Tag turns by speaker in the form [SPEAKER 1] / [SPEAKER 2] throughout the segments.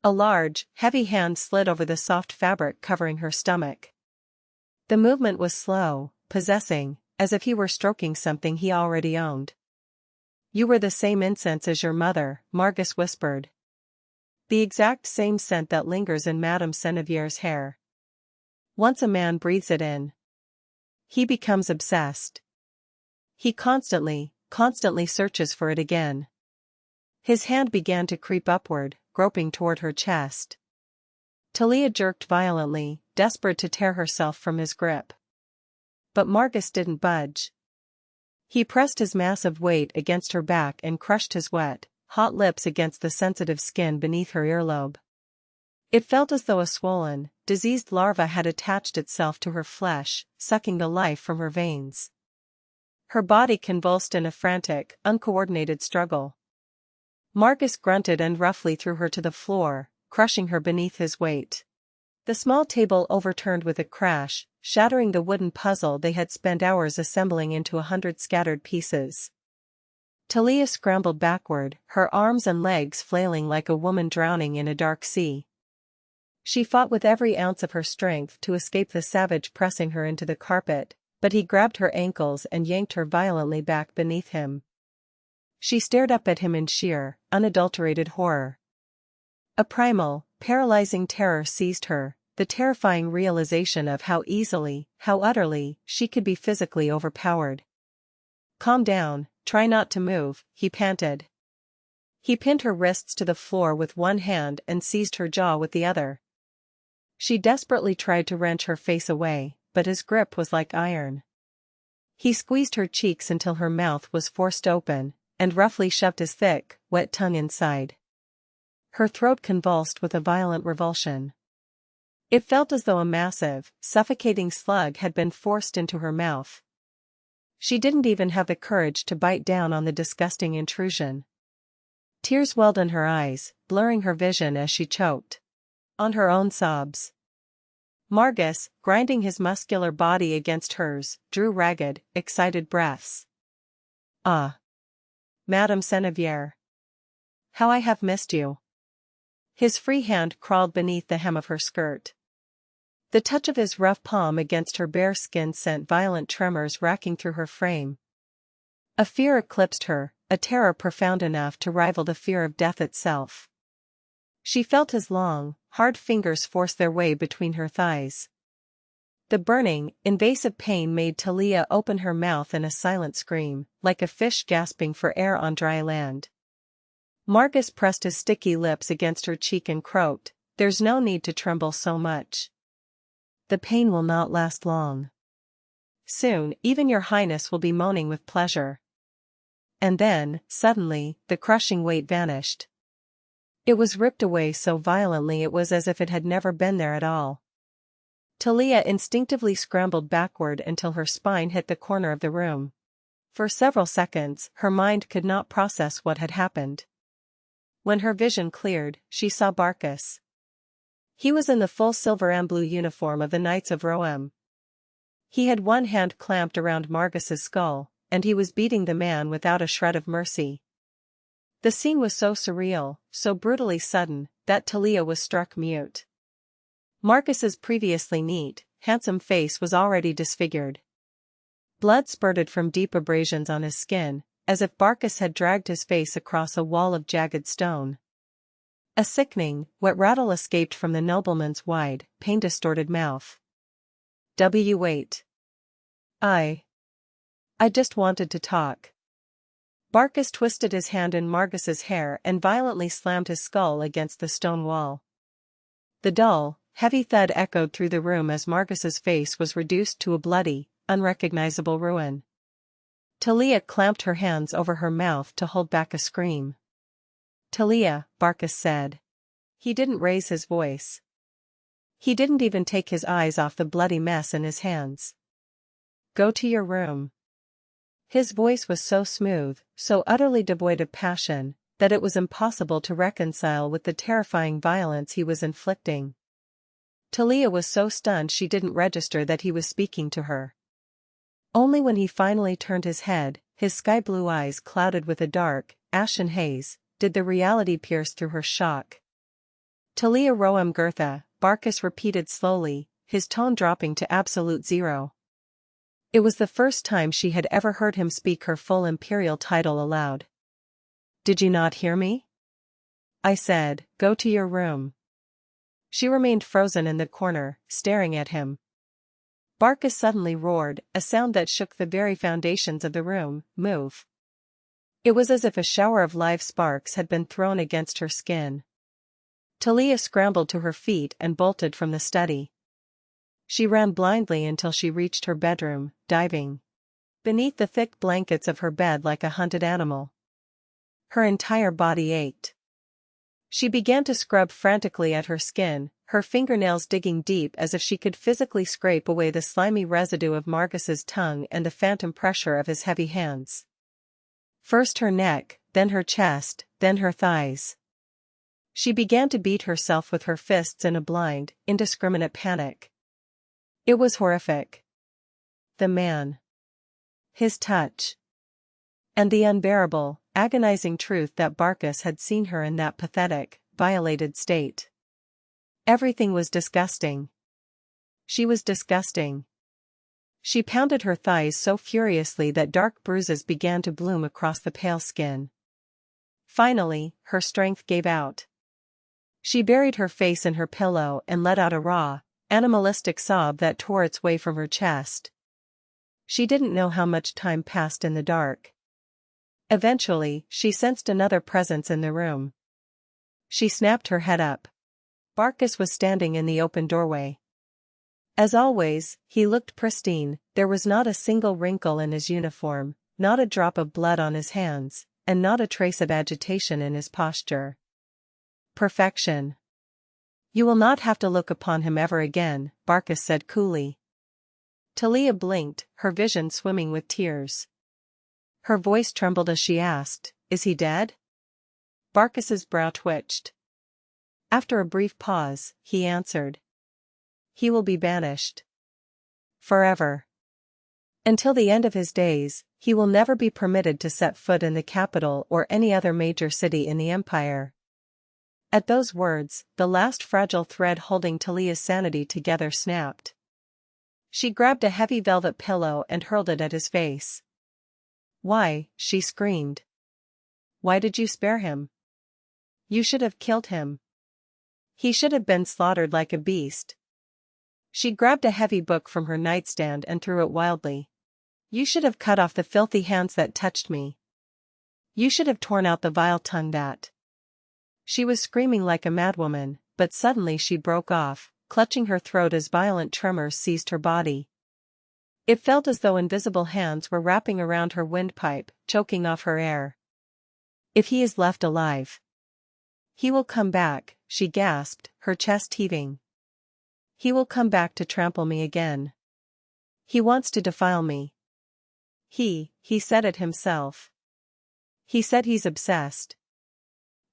[SPEAKER 1] A large, heavy hand slid over the soft fabric covering her stomach. The movement was slow, possessing, as if he were stroking something he already owned. "You were the same incense as your mother," Varkas whispered. "The exact same scent that lingers in Madame Seneviere's hair. Once a man breathes it in, he becomes obsessed. He constantly searches for it again." His hand began to creep upward, groping toward her chest. Talia jerked violently, desperate to tear herself from his grip. But Varkas didn't budge. He pressed his massive weight against her back and crushed his wet, hot lips against the sensitive skin beneath her earlobe. It felt as though a swollen, diseased larva had attached itself to her flesh, sucking the life from her veins. Her body convulsed in a frantic, uncoordinated struggle. Varkas grunted and roughly threw her to the floor, crushing her beneath his weight. The small table overturned with a crash, shattering the wooden puzzle they had spent hours assembling into 100 scattered pieces. Talia scrambled backward, her arms and legs flailing like a woman drowning in a dark sea. She fought with every ounce of her strength to escape the savage pressing her into the carpet, but he grabbed her ankles and yanked her violently back beneath him. She stared up at him in sheer, unadulterated horror. A primal, paralyzing terror seized her, the terrifying realization of how easily, how utterly, she could be physically overpowered. "Calm down, try not to move," he panted. He pinned her wrists to the floor with one hand and seized her jaw with the other. She desperately tried to wrench her face away, but his grip was like iron. He squeezed her cheeks until her mouth was forced open, and roughly shoved his thick, wet tongue inside. Her throat convulsed with a violent revulsion. It felt as though a massive, suffocating slug had been forced into her mouth. She didn't even have the courage to bite down on the disgusting intrusion. Tears welled in her eyes, blurring her vision as she choked on her own sobs. Varkas, grinding his muscular body against hers, drew ragged, excited breaths. "Ah. Madame Seneviere. How I have missed you." His free hand crawled beneath the hem of her skirt. The touch of his rough palm against her bare skin sent violent tremors racking through her frame. A fear eclipsed her, a terror profound enough to rival the fear of death itself. She felt his long, hard fingers force their way between her thighs. The burning, invasive pain made Talia open her mouth in a silent scream, like a fish gasping for air on dry land. Varkas pressed his sticky lips against her cheek and croaked, "There's no need to tremble so much. The pain will not last long. Soon, even your highness will be moaning with pleasure." And then, suddenly, the crushing weight vanished. It was ripped away so violently it was as if it had never been there at all. Talia instinctively scrambled backward until her spine hit the corner of the room. For several seconds, her mind could not process what had happened. When her vision cleared, she saw Varkas. He was in the full silver and blue uniform of the Knights of Roem. He had one hand clamped around Vargas's skull, and he was beating the man without a shred of mercy. The scene was so surreal, so brutally sudden, that Talia was struck mute. Varkas's previously neat, handsome face was already disfigured. Blood spurted from deep abrasions on his skin, as if Varkas had dragged his face across a wall of jagged stone. A sickening, wet rattle escaped from the nobleman's wide, pain-distorted mouth. "Wait. I just wanted to talk." Varkas twisted his hand in Vargas's hair and violently slammed his skull against the stone wall. The dull, heavy thud echoed through the room as Vargas's face was reduced to a bloody, unrecognizable ruin. Talia clamped her hands over her mouth to hold back a scream. "Talia," Varkas said. He didn't raise his voice. He didn't even take his eyes off the bloody mess in his hands. "Go to your room." His voice was so smooth, so utterly devoid of passion, that it was impossible to reconcile with the terrifying violence he was inflicting. Talia was so stunned she didn't register that he was speaking to her. Only when he finally turned his head, his sky-blue eyes clouded with a dark, ashen haze, did the reality pierce through her shock. Talia Roem Gwirta, Varkas repeated slowly, his tone dropping to absolute zero. It was the first time she had ever heard him speak her full imperial title aloud. "Did you not hear me? I said, go to your room." She remained frozen in the corner, staring at him. Varkas suddenly roared, a sound that shook the very foundations of the room. "Move." It was as if a shower of live sparks had been thrown against her skin. Talia scrambled to her feet and bolted from the study. She ran blindly until she reached her bedroom, diving beneath the thick blankets of her bed like a hunted animal. Her entire body ached. She began to scrub frantically at her skin, her fingernails digging deep as if she could physically scrape away the slimy residue of Varkas's tongue and the phantom pressure of his heavy hands. First her neck, then her chest, then her thighs. She began to beat herself with her fists in a blind, indiscriminate panic. It was horrific. The man. His touch. And the unbearable, agonizing truth that Varkas had seen her in that pathetic, violated state. Everything was disgusting. She was disgusting. She pounded her thighs so furiously that dark bruises began to bloom across the pale skin. Finally, her strength gave out. She buried her face in her pillow and let out a raw, animalistic sob that tore its way from her chest. She didn't know how much time passed in the dark. Eventually, she sensed another presence in the room. She snapped her head up. Varkas was standing in the open doorway. As always, he looked pristine, there was not a single wrinkle in his uniform, not a drop of blood on his hands, and not a trace of agitation in his posture. Perfection. "You will not have to look upon him ever again," Varkas said coolly. Talia blinked, her vision swimming with tears. Her voice trembled as she asked, "Is he dead?" Varkas's brow twitched. After a brief pause, he answered. "He will be banished. Forever. Until the end of his days, he will never be permitted to set foot in the capital or any other major city in the Empire." At those words, the last fragile thread holding Talia's sanity together snapped. She grabbed a heavy velvet pillow and hurled it at his face. "Why?" she screamed. "Why did you spare him? You should have killed him. He should have been slaughtered like a beast." She grabbed a heavy book from her nightstand and threw it wildly. "You should have cut off the filthy hands that touched me. You should have torn out the vile tongue that—" She was screaming like a madwoman, but suddenly she broke off, clutching her throat as violent tremors seized her body. It felt as though invisible hands were wrapping around her windpipe, choking off her air. "If he is left alive, he will come back," she gasped, her chest heaving. "He will come back to trample me again. He wants to defile me. He said it himself. He said he's obsessed.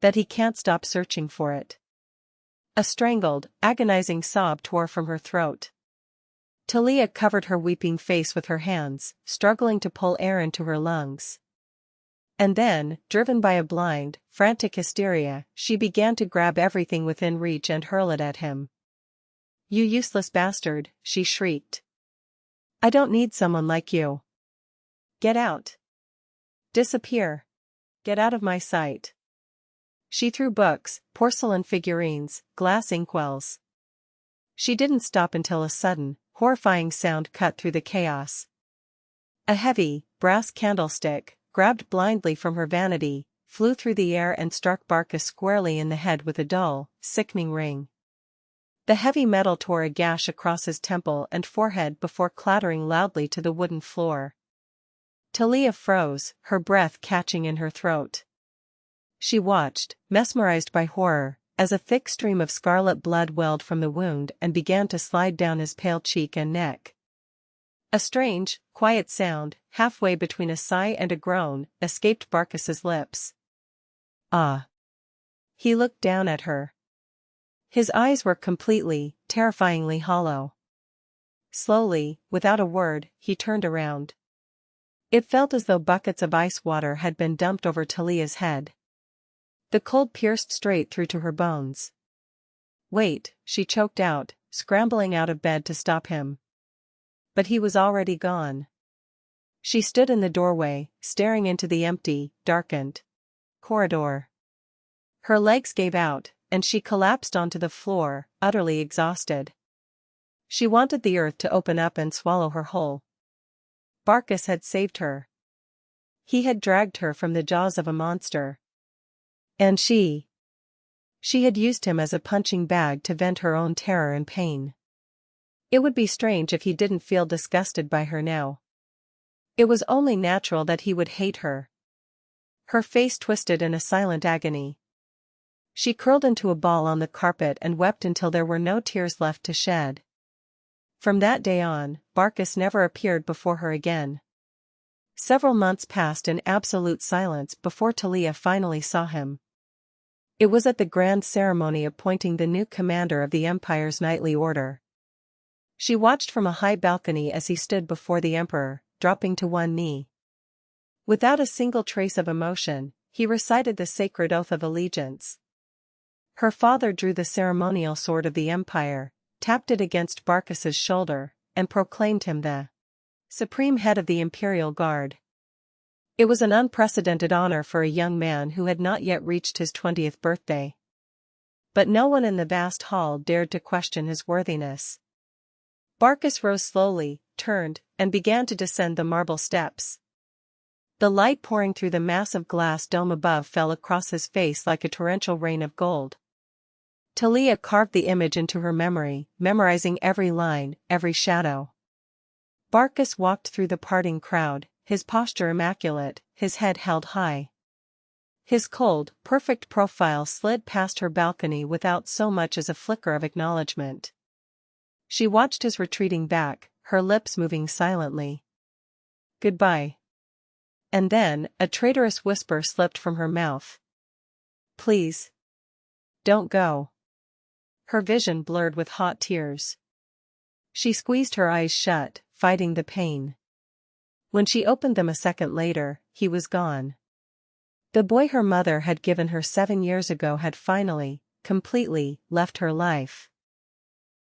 [SPEAKER 1] That he can't stop searching for it." A strangled, agonizing sob tore from her throat. Talia covered her weeping face with her hands, struggling to pull air into her lungs. And then, driven by a blind, frantic hysteria, she began to grab everything within reach and hurl it at him. "You useless bastard," she shrieked. "I don't need someone like you. Get out. Disappear. Get out of my sight." She threw books, porcelain figurines, glass inkwells. She didn't stop until a sudden, horrifying sound cut through the chaos. A heavy, brass candlestick, grabbed blindly from her vanity, flew through the air and struck Varkas squarely in the head with a dull, sickening ring. The heavy metal tore a gash across his temple and forehead before clattering loudly to the wooden floor. Talia froze, her breath catching in her throat. She watched, mesmerized by horror, as a thick stream of scarlet blood welled from the wound and began to slide down his pale cheek and neck. A strange, quiet sound, halfway between a sigh and a groan, escaped Varkas's lips. "Ah." He looked down at her. His eyes were completely, terrifyingly hollow. Slowly, without a word, he turned around. It felt as though buckets of ice water had been dumped over Talia's head. The cold pierced straight through to her bones. Wait, she choked out, scrambling out of bed to stop him. But he was already gone. She stood in the doorway, staring into the empty, darkened corridor. Her legs gave out, and she collapsed onto the floor, utterly exhausted. She wanted the earth to open up and swallow her whole. Varkas had saved her. He had dragged her from the jaws of a monster. And she had used him as a punching bag to vent her own terror and pain. It would be strange if he didn't feel disgusted by her now. It was only natural that he would hate her. Her face twisted in a silent agony. She curled into a ball on the carpet and wept until there were no tears left to shed. From that day on, Varkas never appeared before her again. Several months passed in absolute silence before Talia finally saw him. It was at the grand ceremony appointing the new commander of the Empire's knightly order. She watched from a high balcony as he stood before the Emperor, dropping to one knee. Without a single trace of emotion, he recited the sacred oath of allegiance. Her father drew the ceremonial sword of the Empire, tapped it against Varkas's shoulder, and proclaimed him the supreme head of the Imperial Guard. It was an unprecedented honor for a young man who had not yet reached his 20th birthday. But no one in the vast hall dared to question his worthiness. Varkas rose slowly, turned, and began to descend the marble steps. The light pouring through the massive glass dome above fell across his face like a torrential rain of gold. Talia carved the image into her memory, memorizing every line, every shadow. Varkas walked through the parting crowd, his posture immaculate, his head held high. His cold, perfect profile slid past her balcony without so much as a flicker of acknowledgement. She watched his retreating back, her lips moving silently. Goodbye. And then, a traitorous whisper slipped from her mouth. Please. Don't go. Her vision blurred with hot tears. She squeezed her eyes shut, fighting the pain. When she opened them a second later, he was gone. The boy her mother had given her 7 years ago had finally, completely, left her life.